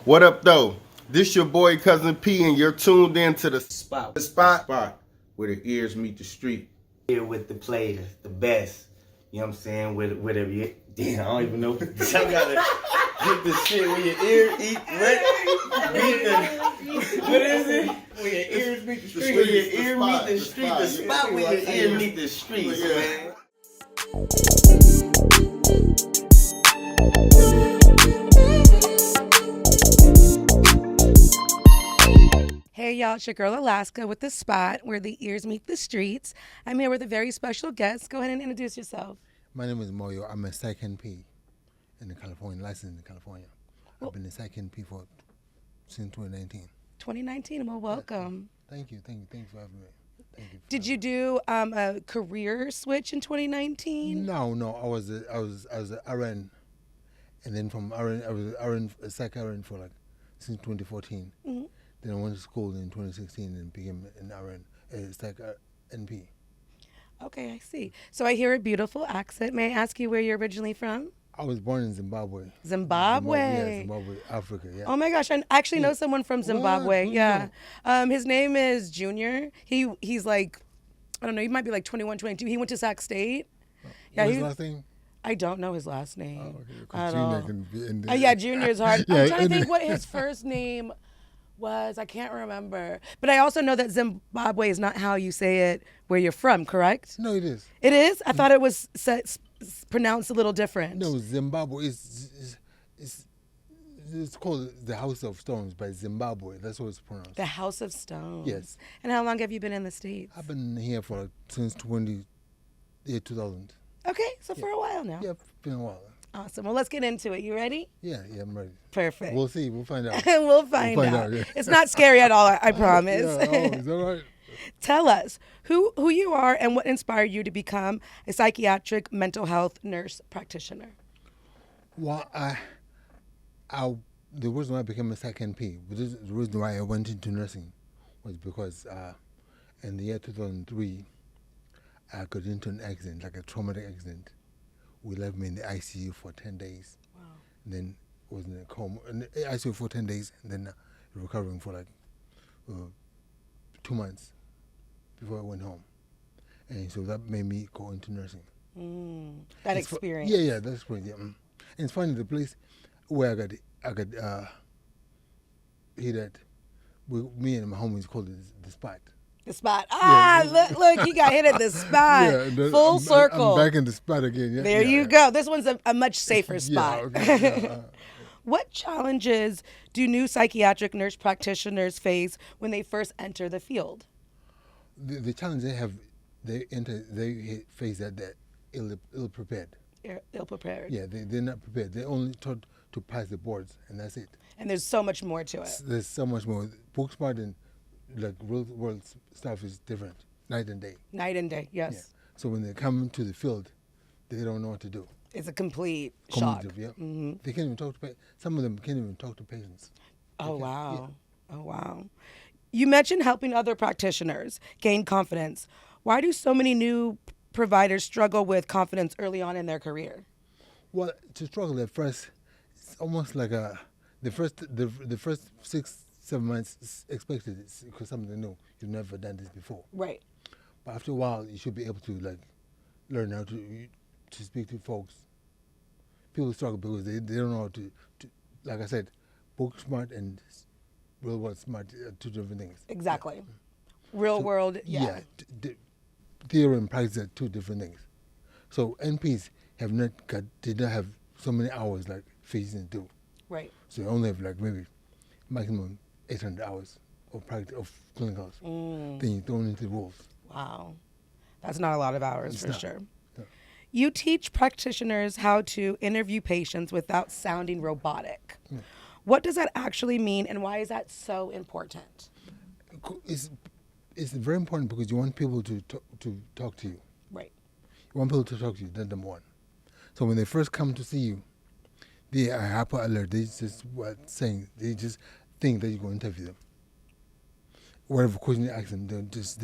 What up, though? This your boy Cuzin P, and you're tuned in to the Spot. spot where the ears meet the street. Here with the players, the best. You know what I'm saying? Whatever you. Damn, I don't even know. I gotta get the shit where your ear eat. What is it? Where your ears meet the street. Where your ear meet the street. The spot where your ear meet the streets, man. Hey y'all, it's your girl Alaska with The Spot, where the ears meet the streets. I'm here with a very special guest. Go ahead and introduce yourself. My name is Moyo. I'm a second P in the California, licensed in California. I've been a second P since 2019. 2019, well, welcome. Thank you. Thanks for having me. Thank you. Did you do a career switch in 2019? No. I was a RN, and then from RN I was RN, a psych RN for since 2014. Mm-hmm. Then I went to school in 2016 and became an RN, a psych NP. Okay, I see. So I hear a beautiful accent. May I ask you where you're originally from? I was born in Zimbabwe. Zimbabwe, Africa, yeah. Oh my gosh, I actually know someone from Zimbabwe. What? Yeah. His name is Junior. He's like, I don't know, he might be like 21, 22. He went to Sac State. Yeah, what's his last name? I don't know his last name. Oh, okay. At Junior all. Can be in there. Yeah, Junior's hard. Yeah, I'm trying to think what his first name was. I can't remember. But I also know that Zimbabwe is not how you say it where you're from, correct? No, it is. It is? I thought it was pronounced a little different. No, Zimbabwe is it's called the House of Stones by Zimbabwe. That's what it's pronounced. The House of Stones. Yes. And how long have you been in the States? I've been here for since 2000. Okay, so for a while now. Yeah, been a while. Awesome. Well, let's get into it. You ready? Yeah, I'm ready. Perfect. We'll see. We'll find out. We'll find out. Yeah. It's not scary at all, I promise. Is that right? Tell us who you are and what inspired you to become a psychiatric mental health nurse practitioner. Well, the reason why I became a second P, the reason why I went into nursing was because in the year 2003, I got into an accident, like a traumatic accident. We left me in the ICU for 10 days. Wow. And then was in a coma, in the ICU for 10 days, and then recovering for 2 months before I went home. And so that made me go into nursing. That experience. Yeah, that's experience. Yeah. And it's funny, the place where I got hit at, me and my homies called it the Spot. The Spot. Look, he got hit at the Spot. Full circle. I'm back in the Spot again. Yeah, there you go. This one's a much safer spot. Okay. What challenges do new psychiatric nurse practitioners face when they first enter the field? The challenge they have, they face that they're ill prepared. Ill prepared. Yeah, they're not prepared. They're only taught to pass the boards, and that's it. And there's so much more to it. There's so much more. Book smart and real world stuff is different, night and day. Night and day, yes. Yeah. So when they come to the field, they don't know what to do. It's a complete shock. Yeah. Mm-hmm. They can't even talk to some of them can't even talk to patients. Oh wow. Yeah. Oh wow. You mentioned helping other practitioners gain confidence. Why do so many new providers struggle with confidence early on in their career? Well, to struggle at first, it's almost like the first 6-7 months is expected. It's because something new. You've never done this before. Right. But after a while, you should be able to learn how to speak to folks. People struggle because they don't know how to, like I said, book smart and real world smart are two different things. Exactly. Yeah. Real world, yeah. Yeah, theory and practice are two different things. So NPs did not have so many hours like physicians do. Right. So you only have maybe maximum 800 hours of practice of clinicals. Then you throw into the rules. Wow. That's not a lot of hours for sure. No. You teach practitioners how to interview patients without sounding robotic. Yeah. What does that actually mean, and why is that so important? It's very important because you want people to talk to you. Right. You want people to talk to you, that's number one. So when they first come to see you, they are hyper alert. They just they just think that you're going to interview them. Whatever question you ask them, they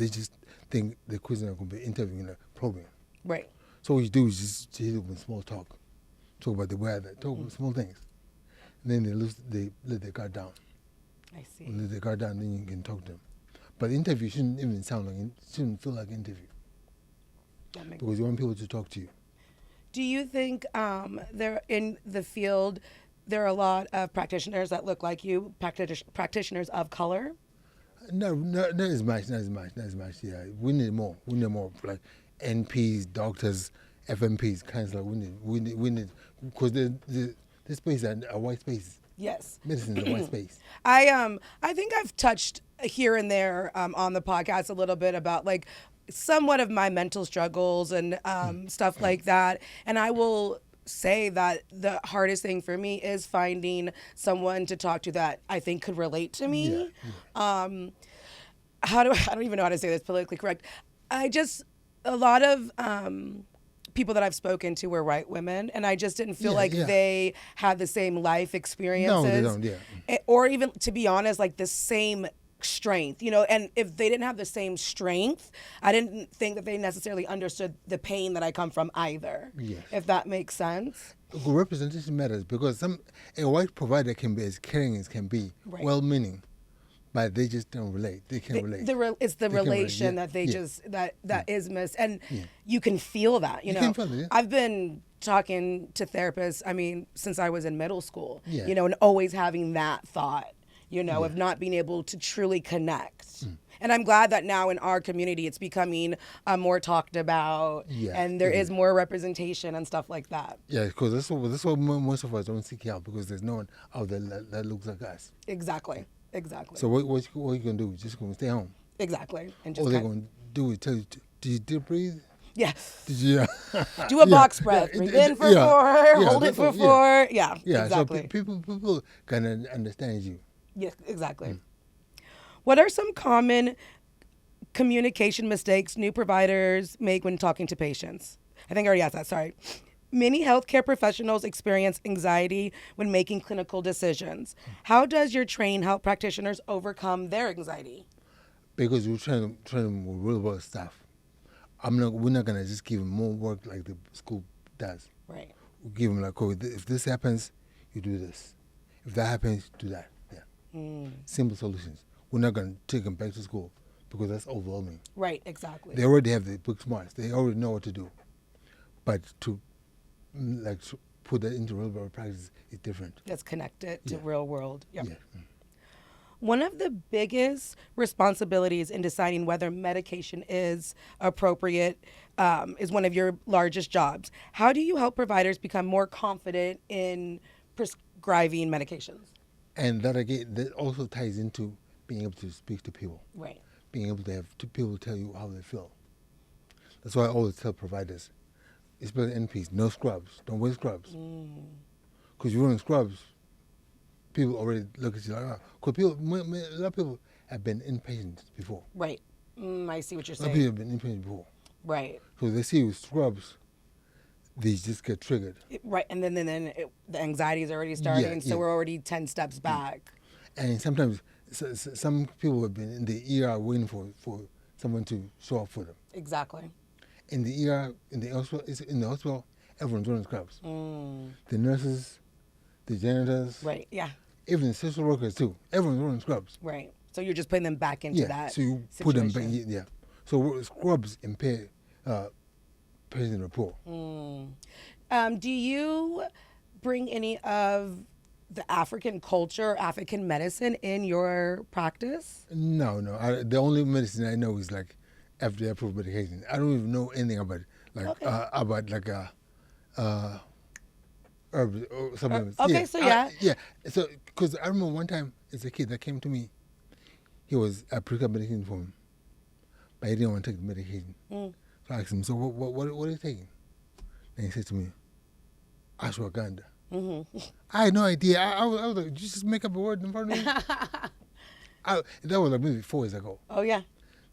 just think the question are going to be interviewing, probing. Right. So what you do is just hit them with small talk. Talk about the weather, talk about small things. then they let their guard down. I see. When they let their guard down, then you can talk to them. But the interview shouldn't even shouldn't feel like an interview That makes because you want people to talk to you. Do you think there in the field there are a lot of practitioners that look like you, practitioners of color? No, not as much. Yeah, we need more. We need more like NPs, doctors, FMPs, counselor. We need because the space are a white space. Yes. Medicine is a white space. I think I've touched here and there on the podcast a little bit about like somewhat of my mental struggles and stuff like that. And I will say that the hardest thing for me is finding someone to talk to that I think could relate to me. I don't even know how to say this politically correct. A lot of people that I've spoken to were white women, and I just didn't feel they had the same life experiences. No, they don't, yeah. Or even, to be honest, like the same strength, and if they didn't have the same strength, I didn't think that they necessarily understood the pain that I come from either. Yes. If that makes sense. Representation matters because a white provider can be as caring as can be, Right. well-meaning, but they just don't relate. They can't relate. It's the They can't relate, relation yeah, that they yeah. just that is missed, and you can feel that. You know, can feel it, yeah. I've been talking to therapists. I mean, since I was in middle school. Yeah. And always having that thought. Of not being able to truly connect. And I'm glad that now in our community it's becoming more talked about, and there is more representation and stuff like that. Yeah, because that's why most of us don't seek help because there's no one out there that looks like us. Exactly. So what you gonna do? Just gonna stay home? Exactly. And just All they're gonna do is tell you, did you deep breathe? yeah. Did you? Do a box breath. Breathe in for 4, hold it for 4. Yeah. Yeah. Exactly. So people can understand you. Yes, exactly. What are some common communication mistakes new providers make when talking to patients? I think I already asked that, sorry. Many healthcare professionals experience anxiety when making clinical decisions. How does your training help practitioners overcome their anxiety? Because we're trying them with real world stuff. We're not gonna just give them more work like the school does. Right. We give them like, oh, if this happens, you do this. If that happens, do that. Yeah. Simple solutions. We're not gonna take them back to school because that's overwhelming. Right, exactly. They already have the book smarts. They already know what to do. But to put that into real world practice is different. That's connected to real world. Yep. Yeah. One of the biggest responsibilities in deciding whether medication is appropriate is one of your largest jobs. How do you help providers become more confident in prescribing medications? And that again, that also ties into being able to speak to people. Right. Being able to have people tell you how they feel. That's why I always tell providers, especially NPs, no scrubs. Don't wear scrubs. Because you're wearing scrubs, people already look at you like, because a lot of people have been inpatient before. Right. I see what you're A lot of saying. people have been inpatient before. Right. So they see you with scrubs, they just get triggered. Right. And then the anxiety is already starting, so we're already 10 steps back. And sometimes some people have been in the ER waiting for someone to show up for them. Exactly. In the ER, in the hospital, everyone's wearing scrubs. The nurses, the janitors, Right. Yeah. even the social workers too. Everyone's wearing scrubs. Right. So you're just putting them back into that. So you situation. put them back. Yeah. So scrubs impair patient rapport. Do you bring any of the African culture, African medicine in your practice? No. The only medicine I know is like FDA approved medication. I don't even know anything about herbs or supplements. Okay, so yeah. So because I remember one time as a kid that came to me, he was I prescribed medication for him, but he didn't want to take the medication. So I asked him, so what are you taking? And he said to me, ashwagandha. I had no idea. I was like, did you just make up a word in front of me? That was like maybe 4 years ago. Oh, yeah.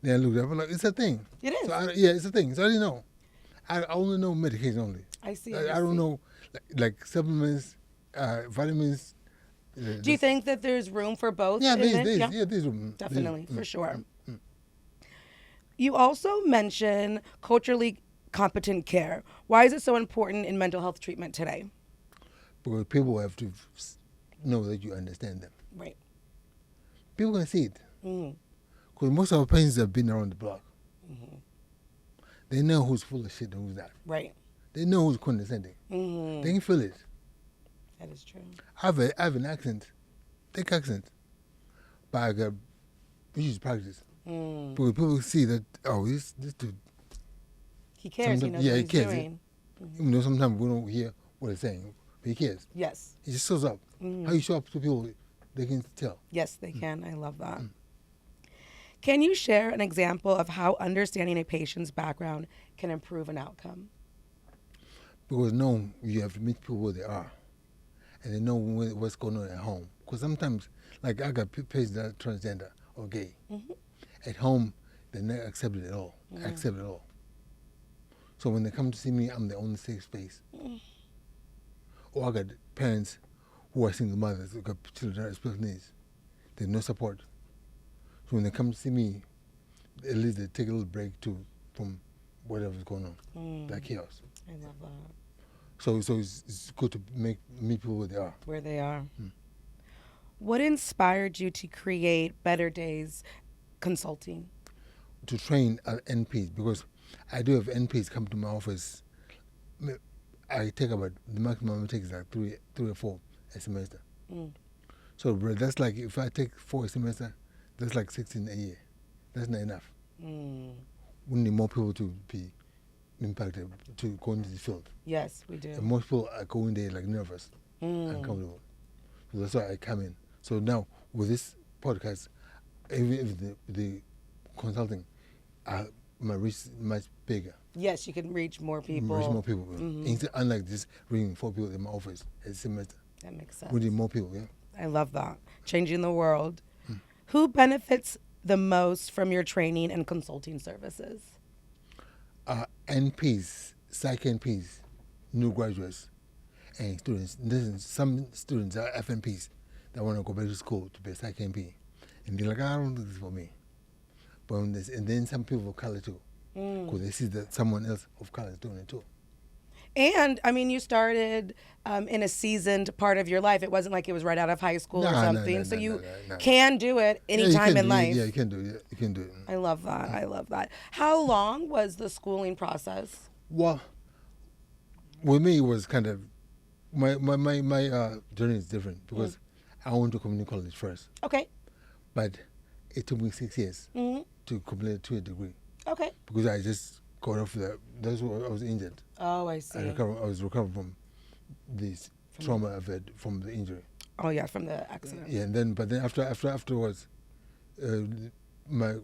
Then I looked up, I'm like, it's a thing. It is. So it's a thing. So I didn't know. I only know medication only. I see. I don't know like supplements, vitamins. Do you think that there's room for both? Yeah, in it? there's room. Definitely, for sure. You also mention culturally competent care. Why is it so important in mental health treatment today? Because people have to know that you understand them. Right. People can see it. Mm-hmm. Because most of our patients have been around the block. They know who's full of shit and who's not. Right. They know who's condescending. They can feel it. That is true. I have an accent, thick accent, but I got issues practice. Because people see that, oh, this dude. He cares. He knows yeah, what he he's cares. doing. Even though sometimes we don't hear what he's saying, but he cares. Yes. He just shows up. How you show up to people, they can tell. Yes, they can. I love that. Can you share an example of how understanding a patient's background can improve an outcome? Because no, you have to meet people where they are, and they know what's going on at home. Because sometimes, like I got patients that are transgender or gay. At home, they're not accepted at all. Accept at all. So when they come to see me, I'm the only safe space. Or I got parents who are single mothers who got children that have special needs. There's no support. So when they come to see me, at least they take a little break from whatever's going on, that chaos. I love that. So it's good to meet people where they are. Where they are. What inspired you to create Better Days Consulting? To train NPs, because I do have NPs come to my office. I take about, the maximum I take is like three or four a semester. So that's like, if I take 4 a semester, that's like 16 a year. That's not enough. We need more people to be impacted, to go into the field. Yes, we do. And most people are going there like nervous, uncomfortable. So that's why I come in. So now with this podcast, even if the consulting, my reach is much bigger. Yes, you can reach more people. Reach more people. Instead, unlike just reading 4 people in my office a semester. That makes sense. We need more people, yeah. I love that. Changing the world. Who benefits the most from your training and consulting services? NPs, psych NPs, new graduates, and students. Some students are FNPs that want to go back to school to be a psych NP. And they're like, I don't do this for me. But and then some people of color too, because they see that someone else of color is doing it too. And, I mean, you started in a seasoned part of your life. It wasn't like it was right out of high school or something. So you can do it anytime in life. Yeah, you can do it. You can do it. I love that. I love that. How long was the schooling process? Well, with me, it was kind of, my journey is different because I went to community college first. Okay. But it took me 6 years to complete a 2-year degree. Okay. Because I just got off that's why I was injured. Oh, I see. I was recovering from this trauma I've had from the injury. Oh, yeah, from the accident. Yeah, but then afterwards, my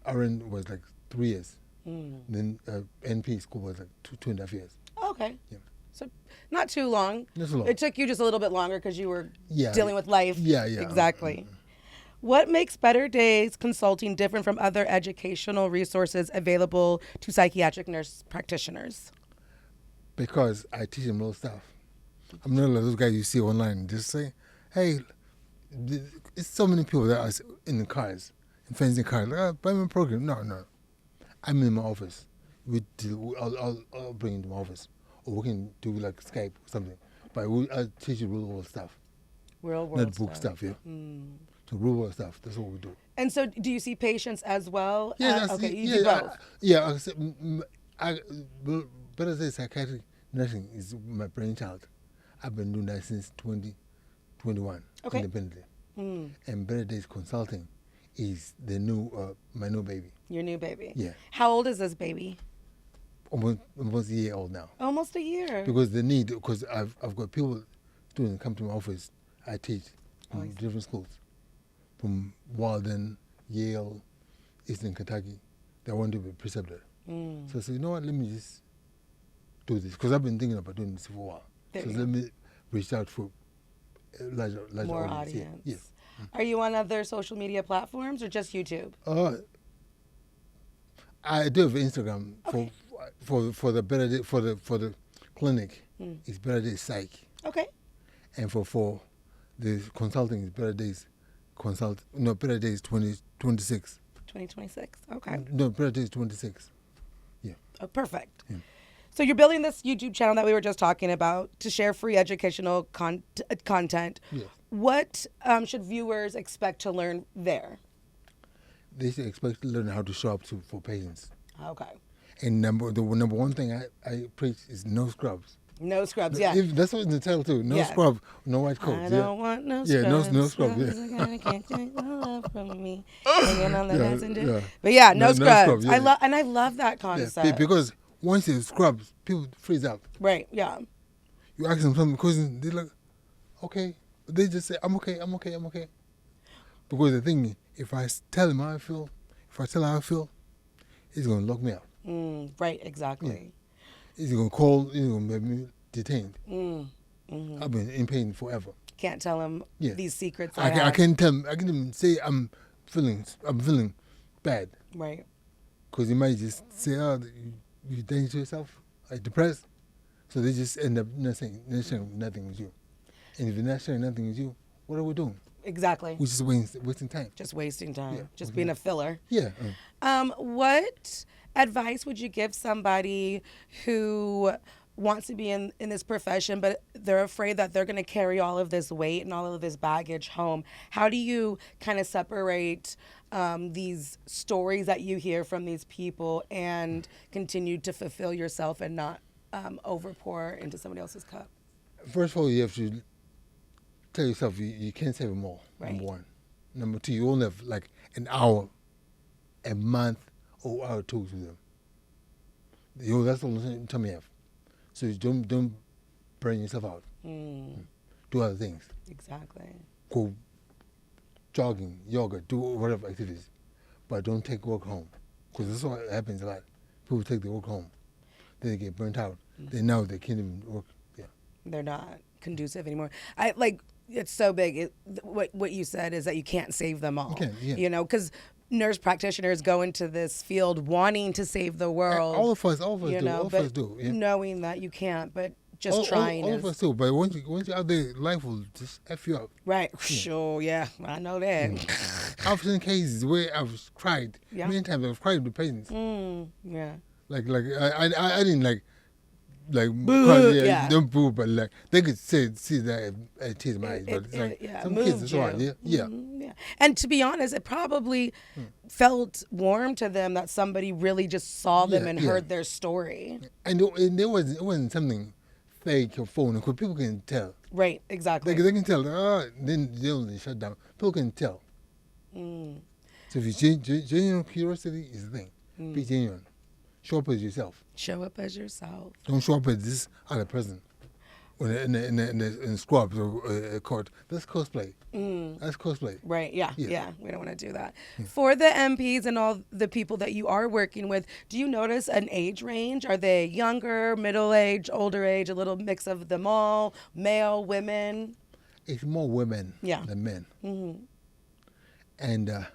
RN was like 3 years. Then NP school was like 2.5 years. Okay. Yeah. So not too long. Not so long. It took you just a little bit longer because you were Yeah. dealing with life. Yeah. Exactly. What makes Better Days Consulting different from other educational resources available to psychiatric nurse practitioners? Because I teach them real stuff. I'm not like those guys you see online just say, hey, it's so many people that are in the cars, in fancy cars, like, buy my program. No. I'm in my office. I'll bring you to my office. Or we can do like Skype or something. But I'll teach you real world stuff. Real world Not book stuff, yeah. So real world stuff, that's what we do. And so do you see patients as well? Yeah, Okay, you do both. Better say psychiatric nursing is my brainchild. I've been doing that since 2021 independently. And Better Days Consulting is the my new baby. Your new baby? Yeah. How old is this baby? Almost a year old now. Almost a year. Because because I've got students come to my office, I teach from different schools. From Walden, Yale, Eastern Kentucky, they want to be preceptor. So I said, you know what, let me just do this. Because I've been thinking about doing this for a while. Let me reach out for a larger more audience. Yeah. Are you on other social media platforms or just YouTube? I do have Instagram for the Better Day, for the clinic. It's Better Days Psych. Okay. And for the consulting, it's Better Days Better Days 2026. 2026. Okay. No, Better Days 26. Yeah. Oh, perfect. Yeah. So you're building this YouTube channel that we were just talking about to share free educational content. Yes. What should viewers expect to learn there? They should expect to learn how to show up for patients. Okay. And the number one thing I preach is no scrubs. No scrubs, yeah. That's what's in the title too. No Yeah. scrub, no white coats. I don't want no scrubs. Yeah, no scrubs. Yeah. Can't take no love from me. Hanging on the Yeah, messenger. yeah. But yeah, No no scrubs. scrubs, yeah. I love that concept. Yeah, because once you scrubs, people freeze out. Right, yeah. You ask them something, cousin, they're like, okay. They just say, I'm okay. Because the thing is, if I tell him how I feel, he's going to lock me out. Right, exactly. He's going to call, he's going to make me detained. Mm-hmm. I've been in pain forever. Can't tell him Yeah. these secrets. I can't tell him, I can even say I'm feeling bad. Right. Because he might just say, oh, you dangerous to yourself, like depressed. So they just end up not sharing nothing with you. And if they're not sharing nothing with you, what are we doing? Exactly. We're just wasting time. Just wasting time. Yeah. Just being a filler. Yeah. What advice would you give somebody who wants to be in this profession, but they're afraid that they're going to carry all of this weight and all of this baggage home? How do you kind of separate these stories that you hear from these people and continue to fulfill yourself and not overpour into somebody else's cup? First of all, you have to tell yourself you can't save them all, Right. number one. Number two, you only have like an hour, a month, or hour two with them. That's the only time you have. So you don't burn yourself out. Do other things. Exactly. Go jogging, yoga, do whatever activities. But don't take work home. Because that's what happens a lot. People take their work home. Then they get burnt out. Then now they can't even work. Yeah. They're not conducive anymore. It's so big. What you said is that you can't save them all. You can't, yeah. You know, because nurse practitioners go into this field wanting to save the world. All of us you do. know, All of but us do. Yeah. knowing that you can't, but just trying. All of us do. But once you're out there, life will just F you up. Right. Sure. Yeah. I know that. I've seen cases where I've cried. Yeah. Many times I've cried with patients. Yeah. Like I didn't like Boo, cry, yeah. don't boo, but like they could see that tears in my eyes. But it's like some kids, moved it's all right. Yeah, you. yeah. Yeah. And to be honest, it probably felt warm to them that somebody really just saw them Yeah, and yeah. heard their story. And it wasn't something fake or phony, because people can tell. Right. Exactly. They can tell. Then they'll shut down. People can tell. So if you genuine curiosity is the thing. Be genuine. Show up as yourself. Show up as yourself. Don't show up as this other person. In scrubs or court. That's cosplay. That's cosplay. Right, yeah, Yeah. we don't want to do that. For the MPs and all the people that you are working with, do you notice an age range? Are they younger, middle age, older age, a little mix of them all, male, women? It's more women than men. And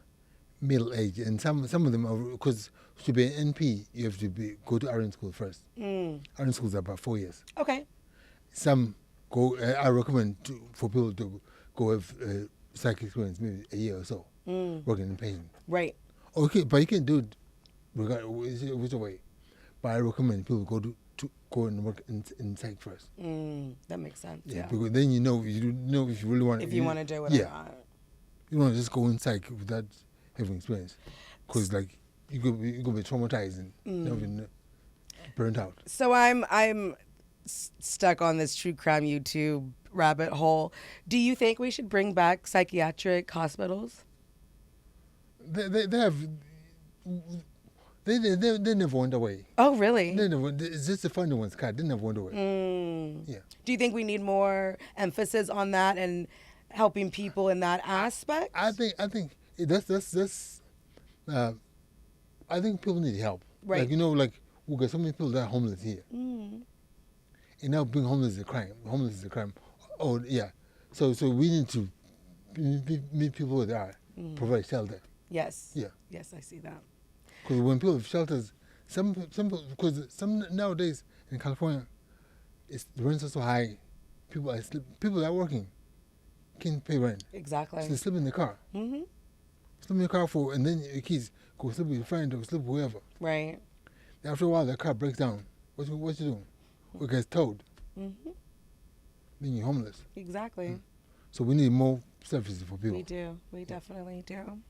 middle age. And some of them are, because to be an NP, you have to go to RN school first. RN schools are about 4 years. Okay. Some go, I recommend for people to go have psych experience, maybe a year or so, working in patient. Right. Okay, but you can do it which way. But I recommend people go and work in psych first. That makes sense. Yeah, Yeah. because then you know if you really want. If you want to do it yeah. or not. You don't want to just go in psych without having experience, because like you could be traumatized and never been burnt out. So I'm stuck on this true crime YouTube rabbit hole. Do you think we should bring back psychiatric hospitals? They have. They never went away. Oh, really? It's just the funny ones, Kat. They never went away. Yeah. Do you think we need more emphasis on that and helping people in that aspect? I think that's. I think people need help. Right. Like we got so many people that are homeless here. And now being homeless is a crime. Homeless is a crime. Oh yeah. So we need to meet people where they are. Provide shelter. Yes. Yeah. Yes, I see that. Because when people have shelters, because some nowadays in California, the rents are so high. People are working, can't pay rent. Exactly. So they sleep in the car. Sleep in the car and then your kids go sleep with your friend or sleep with whoever. Right. After a while, the car breaks down. What you doing? We get told. Mm-hmm. Then you're homeless. Exactly. So we need more services for people. We do. We definitely do.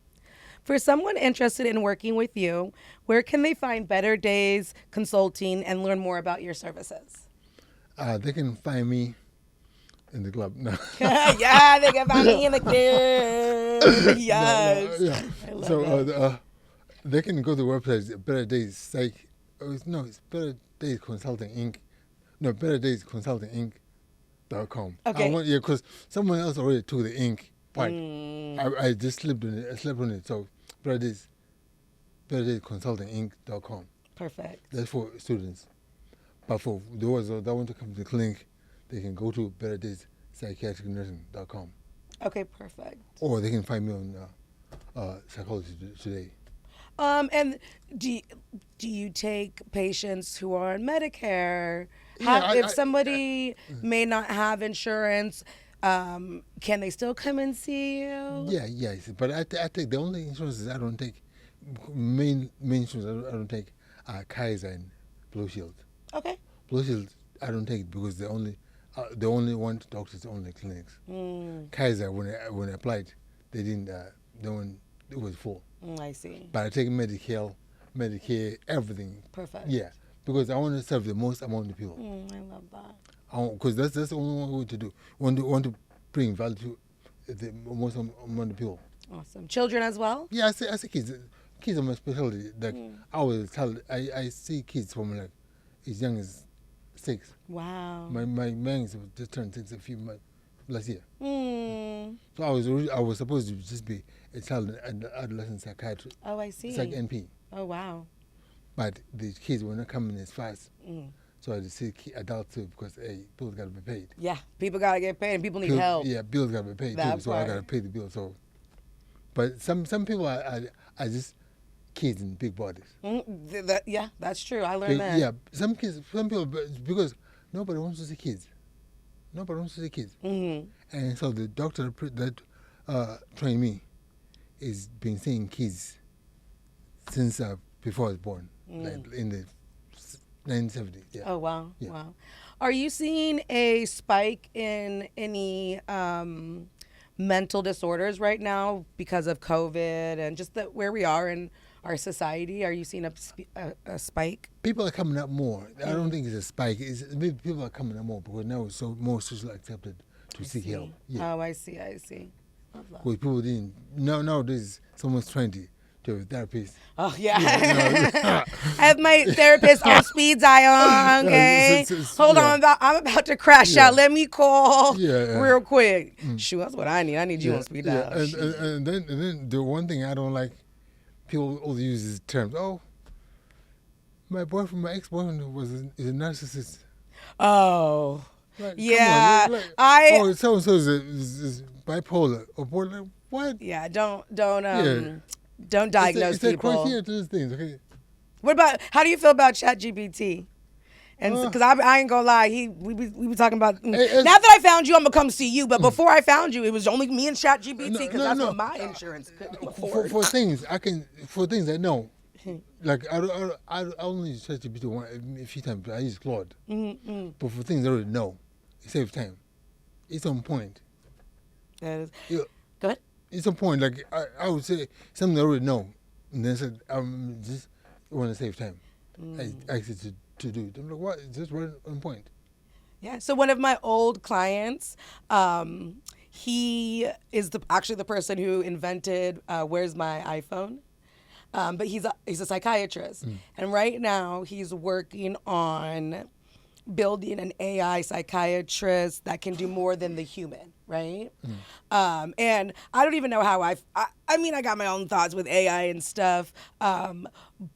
For someone interested in working with you, where can they find Better Days Consulting and learn more about your services? They can find me in the club. No. Yeah, they can find me in the club. Yes. Yeah. I love So it. they can go to the website, Better Days Psych. It's Better Days Consulting Inc. No, Better Days Consulting Inc.com. Okay. Because someone else already took the ink part. I just slept on it. I slept on it. So Better Days Consulting Inc.com. Perfect. That's for students. But for those that want to come to the clinic, they can go to Better Days psychiatricnursing.com. Okay, perfect. Or they can find me on Psychology Today. And do you take patients who are on Medicare? Yeah, If somebody may not have insurance, can they still come and see you? Yeah, yes. But I take the only insurances I don't take, main insurance I don't take are Kaiser and Blue Shield. Okay. Blue Shield I don't take because they only want doctors on the clinics. Kaiser when I applied, they didn't. It was full. I see. But I take Medicare, everything. Perfect. Yeah, because I want to serve the most amount of people. I love that. Because that's the only way to do. Want to bring value to the most amount of people. Awesome. Children as well? Yeah, I see kids. Kids are my specialty. Like I always tell, I see kids from like as young as 6. Wow. My man is just turned 6 a few months last year. So I was supposed to just be a child and adolescent psychiatrist. Oh, I see. Psych NP. Oh, wow. But the kids were not coming as fast. So I had to see adults too because bills got to be paid. Yeah, people got to get paid and people need help. Yeah, bills got to be paid That too. So I part. got to pay the bill. So, but some people are just kids in big bodies. Yeah, that's true. I learned that. Yeah, some people because nobody wants to see kids. Nobody wants to see kids. And so the doctor that trained me is been seeing kids since before I was born, like in the 1970s. Yeah. Oh, wow. Yeah. Wow. Are you seeing a spike in any mental disorders right now because of COVID and just where we are in our society? Are you seeing a spike? People are coming up more. I don't think it's a spike. Maybe people are coming up more because now it's so more socially accepted to seek help. Yeah. Oh, I see. Love that. Because people didn't. Nowadays, someone's trying to have a therapist. Oh, yeah. Yeah, I have my therapist on speed dial, okay? Hold on, I'm about to crash out. Let me call real quick. Shoot, that's what I need. I need you on speed dial. And then the one thing I don't like, people always use these terms. Oh, my ex-boyfriend is a narcissist. Oh, Like, yeah. come on, oh, so-and-so is bipolar. Or borderline. What? Yeah, don't diagnose it's a people. criteria to these things, okay? What about, how do you feel about ChatGPT? And because I ain't gonna lie, we be talking about. Now that I found you, I'm gonna come see you. But before I found you, it was only me and ChatGPT because that's what my insurance couldn't afford. For things I know, like I only use ChatGPT a few times. But I use Claude, but for things I already know, it saves time. It's on point. That is. Yeah. Go ahead. It's on point. Like I would say something I already know, and then said just want to save time. I asked it to do it. I'm like, what? It's just right on point. Yeah. So one of my old clients, he is actually the person who invented "Where's My iPhone," but he's a psychiatrist, and right now he's working on building an AI psychiatrist that can do more than the human, right? And I don't even know how I mean, I got my own thoughts with AI and stuff,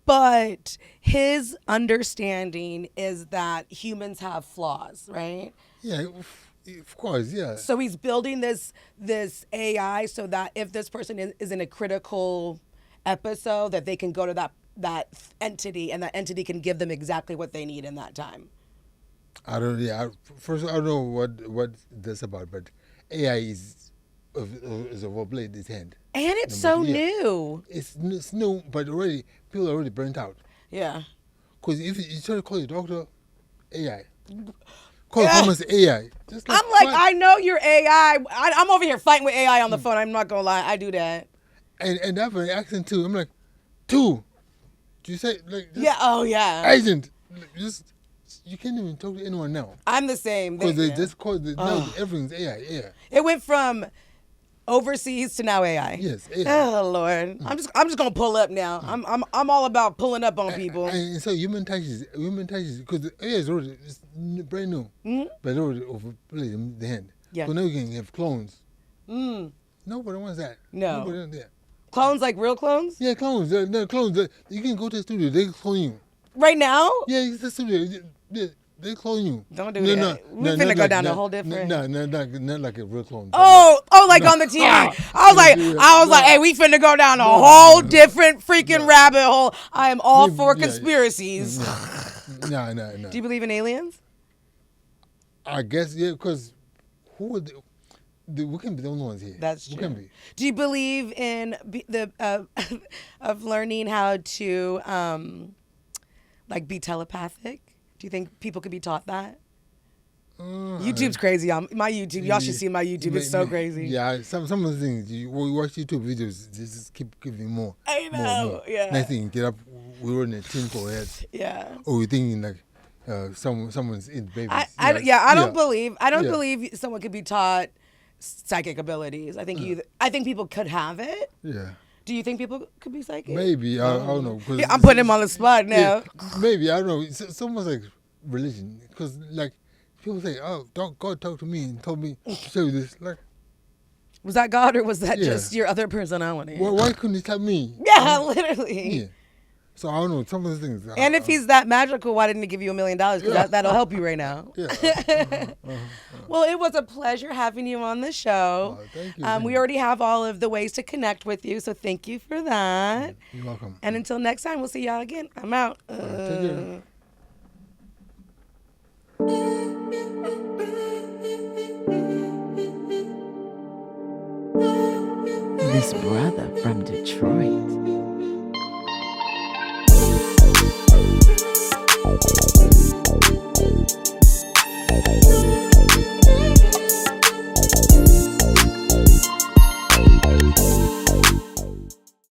but his understanding is that humans have flaws, right? Yeah, of course, yeah. So he's building this AI so that if this person is in a critical episode, that they can go to that entity, and that entity can give them exactly what they need in that time. I don't. Yeah. First, I don't know what that's about, but AI is overplayed its hand. And it's so new. It's new, but already people are already burnt out. Yeah. Because if you try to call your doctor, AI. Call someone's AI. Just I'm like, what? I know you're AI. I'm over here fighting with AI on the phone. I'm not gonna lie, I do that. And that for accent too. I'm like, two. Do you say like just Yeah. Oh yeah. agent? Like, just you can't even talk to anyone now I'm the same. because they Yeah. just call now everything's AI. Yeah. It went from overseas to now AI. Yes. AI. Oh Lord, I'm just gonna pull up now. I'm all about pulling up on people. And so human touches because the AI is already it's brand new, but it already overplayed the hand. Yeah. So now you can have clones. Nobody wants that. No. Nobody wants that. Clones like real clones? Yeah, clones. No, clones. You can go to the studio. They clone you. Right now? Yeah, it's the studio. They clone you. Don't do that. We're finna not go down a not- whole different. not like a real clone. Oh, like on the TV. I was like, hey, we finna go down a whole different freaking rabbit hole. I am all for conspiracies. No. Do you believe in aliens? I guess because who would we can be the only ones here. That's We true. can be. Do you believe in the of learning how to like be telepathic? Do you think people could be taught that? YouTube's crazy. My YouTube, y'all should see my YouTube. It's so crazy. Yeah, some of the things you watch YouTube videos, they just keep giving more. I know. More. Yeah. Next thing you get up, we're in a tinfoil heads. Yeah. Or we're thinking like someone's in babies. I don't believe Yeah. someone could be taught psychic abilities. I think people could have it. Yeah. Do you think people could be psychic? Maybe I don't know. 'Cause Yeah, I'm putting him on the spot now. Yeah, maybe I don't know. It's almost like religion, because like people say, "Oh, God talk to me and told me to show you this." Like, Was that God or was that Yeah. just your other personality? why couldn't he tell me? Yeah, literally. Yeah. So I don't know. Some of the things. And if he's that magical, why didn't he give you $1 million? Because that'll help you right now. yeah. Well, it was a pleasure having you on the show. Thank you. We already have all of the ways to connect with you, so thank you for that. You're welcome. And until next time, we'll see y'all again. I'm out. Take care. This brother from Detroit.